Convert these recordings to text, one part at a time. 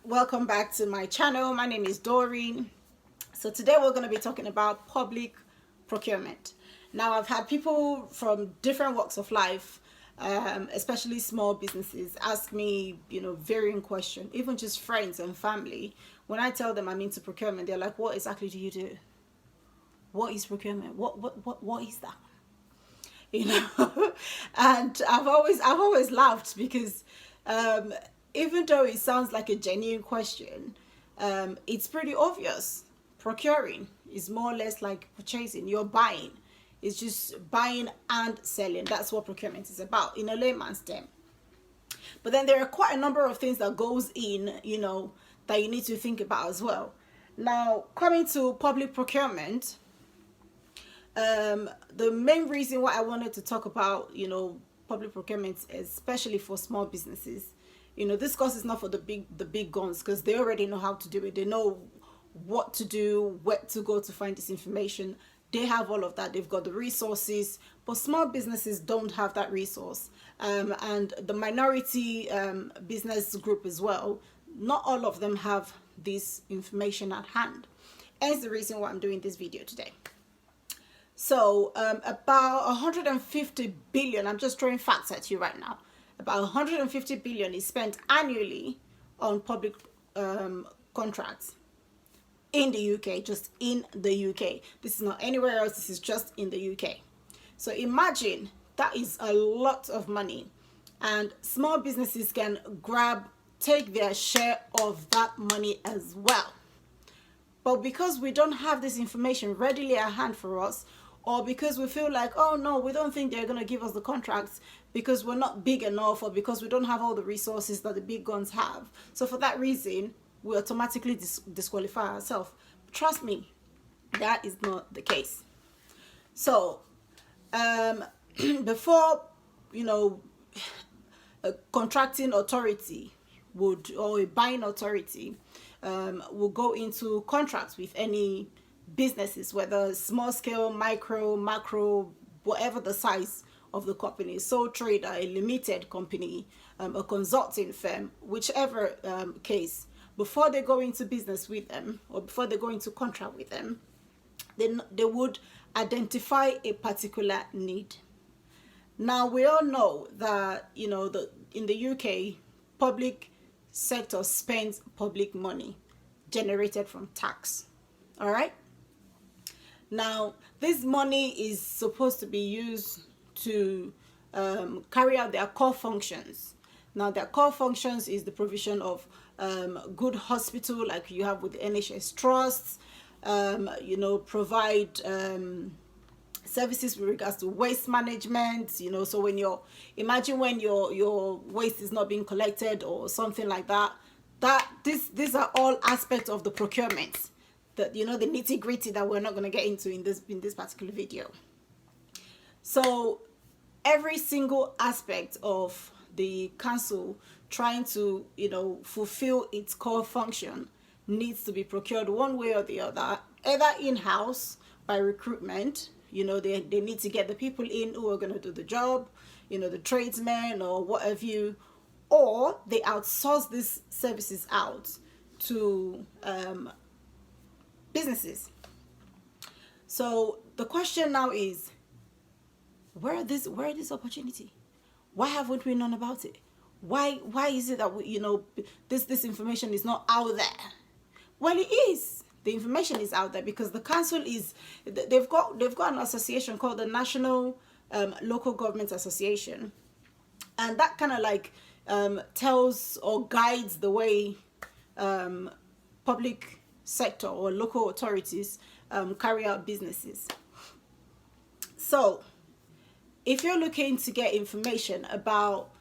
Welcome back to my channel. My name is Doreen. So today we're going to be talking about public procurement. Now, I've had people from different walks of life, especially small businesses, ask me, varying questions, even just friends and family. When I tell them I'm into procurement, they're like, what exactly do you do? What is procurement? What is that? And I've always laughed because even though it sounds like a genuine question, it's pretty obvious. Procuring is more or less like purchasing. You're buying. It's just buying and selling. That's what procurement is about in a layman's term. But then there are quite a number of things that goes in, that you need to think about as well. Now, coming to public procurement, the main reason why I wanted to talk about, public procurement, especially for small businesses, this course is not for the big guns because they already know how to do it. They know what to do, where to go to find this information. They have all of that. They've got the resources, but small businesses don't have that resource. And the minority business group as well, not all of them have this information at hand. Hence the reason why I'm doing this video today. So about 150 billion, I'm just throwing facts at you right now. About 150 billion is spent annually on public contracts in the UK, just in the UK. This is not anywhere else, this is just in the UK. So imagine that is a lot of money, and small businesses can take their share of that money as well. But because we don't have this information readily at hand for us, or because we feel like, oh no, we don't think they're going to give us the contracts because we're not big enough, or because we don't have all the resources that the big guns have. So for that reason, we automatically disqualify ourselves. Trust me, that is not the case. So before, a contracting authority or a buying authority will go into contracts with any businesses, whether small scale, micro, macro, whatever the size of the company, sole trader, a limited company, a consulting firm, whichever case, before they go into business with them, or before they go into contract with them, they would identify a particular need. Now, we all know that, in the UK, public sector spends public money generated from tax. All right? Now, this money is supposed to be used to carry out their core functions. Now, their core functions is the provision of good hospital, like you have with the NHS trusts, provide services with regards to waste management, so when imagine when your waste is not being collected or something like that, these are all aspects of the procurement, that the nitty-gritty that we're not going to get into in this particular video. So every single aspect of the council trying to fulfill its core function needs to be procured one way or the other, either in-house by recruitment. They need to get the people in who are going to do the job, the tradesmen or what have you, or they outsource these services out to businesses. So the question now is, where are this opportunity? Why haven't we known about it? Why is it that this information is not out there? Well, it is. The information is out there because the council they've got an association called the National Local Government Association, and that kind of like tells or guides the way public sector or local authorities carry out businesses. So if you're looking to get information about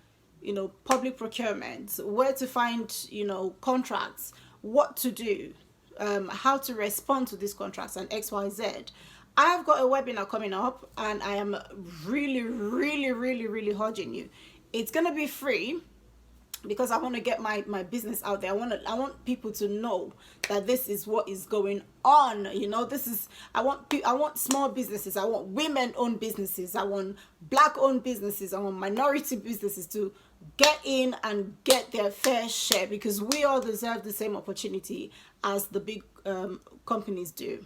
public procurement, where to find contracts, what to do, how to respond to these contracts, and XYZ, I've got a webinar coming up, and I am really urging you. It's gonna be free, because I want to get my business out there. I want people to know that this is what is going on. You know, this is, I want small businesses, I want women owned businesses, I want black owned businesses, I want minority businesses to get in and get their fair share, because we all deserve the same opportunity as the big companies do.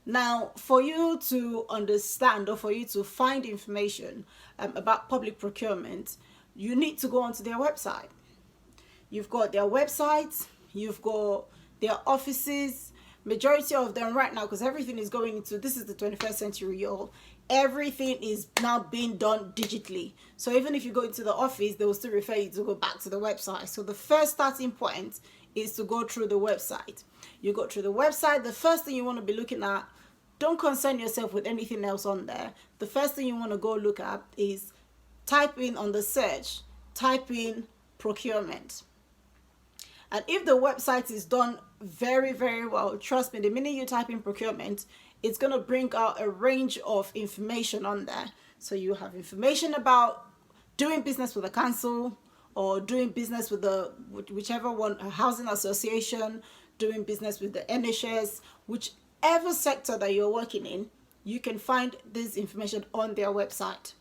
Now, for you to understand, or for you to find information about public procurement, you need to go onto their website. You've got their websites, you've got their offices. Majority of them right now, because everything is going into, this is the 21st century, y'all. Everything is now being done digitally. So even if you go into the office, they will still refer you to go back to the website. So the first starting point is to go through the website. You go through the website, the first thing you want to be looking at, don't concern yourself with anything else on there. The first thing you want to go look at is type in on the search, type in procurement. And if the website is done very, very well, trust me, the minute you type in procurement, it's going to bring out a range of information on there. So you have information about doing business with a council, or doing business with the whichever one, a housing association, doing business with the NHS, whichever sector that you're working in, you can find this information on their website.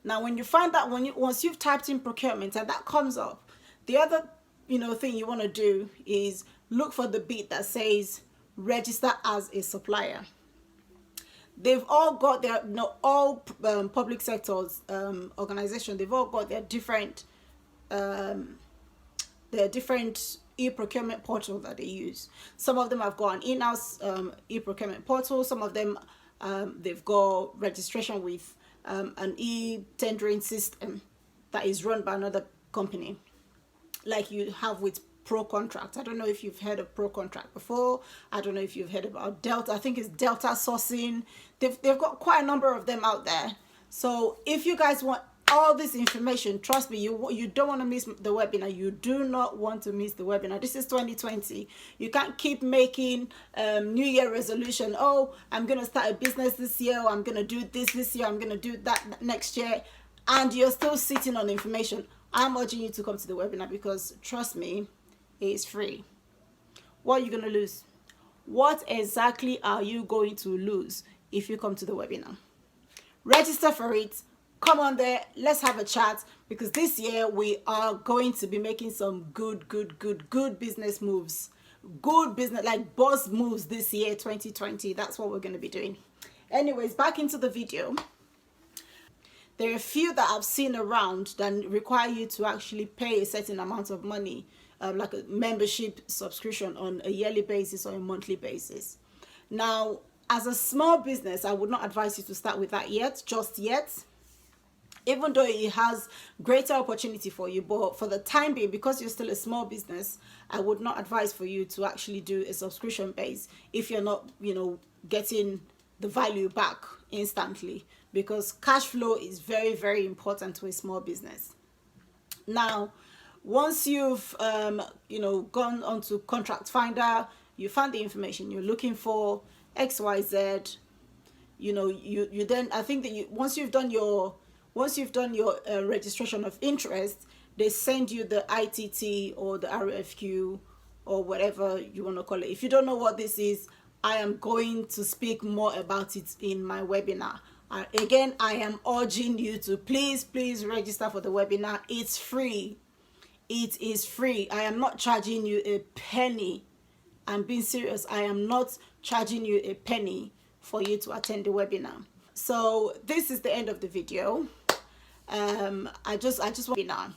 Now, when you find that, once you've typed in procurement and that comes up, the other thing you want to do is look for the bit that says register as a supplier. They've all got their, all public sectors organizations, they've all got their different e-procurement portal that they use. Some of them have got an in-house e-procurement portal. Some of them they've got registration with an e-tendering system that is run by another company, like you have with Procurement. I don't know if you've heard of Procurement before. I don't know if you've heard about Delta. I think it's Delta Sourcing. They've got quite a number of them out there. So if you guys want all this information, trust me, you don't want to miss the webinar. You do not want to miss the webinar. This is 2020. You can't keep making New Year resolution. Oh, I'm going to start a business this year, or I'm going to do this year, I'm going to do that next year, and you're still sitting on information. I'm urging you to come to the webinar, because trust me, it is free. What are you going to lose? What exactly are you going to lose if you come to the webinar? Register for it. Come on there, let's have a chat, because this year we are going to be making some good business moves. Good business, like boss moves this year, 2020. That's what we're going to be doing. Anyways, back into the video. There are a few that I've seen around that require you to actually pay a certain amount of money, like a membership subscription on a yearly basis or a monthly basis. Now, as a small business, I would not advise you to start with that just yet. Even though it has greater opportunity for you, but for the time being, because you're still a small business, I would not advise for you to actually do a subscription base if you're not, getting the value back instantly, because cash flow is very, very important to a small business. Now, once you've, gone onto Contract Finder, you found the information you're looking for, XYZ, you then, I think that once you've done your registration of interest, they send you the ITT or the RFQ or whatever you want to call it. If you don't know what this is, I am going to speak more about it in my webinar. Again, I am urging you to please register for the webinar. It's free. It is free. I am not charging you a penny. I'm being serious. I am not charging you a penny for you to attend the webinar. So this is the end of the video. I just want to be now.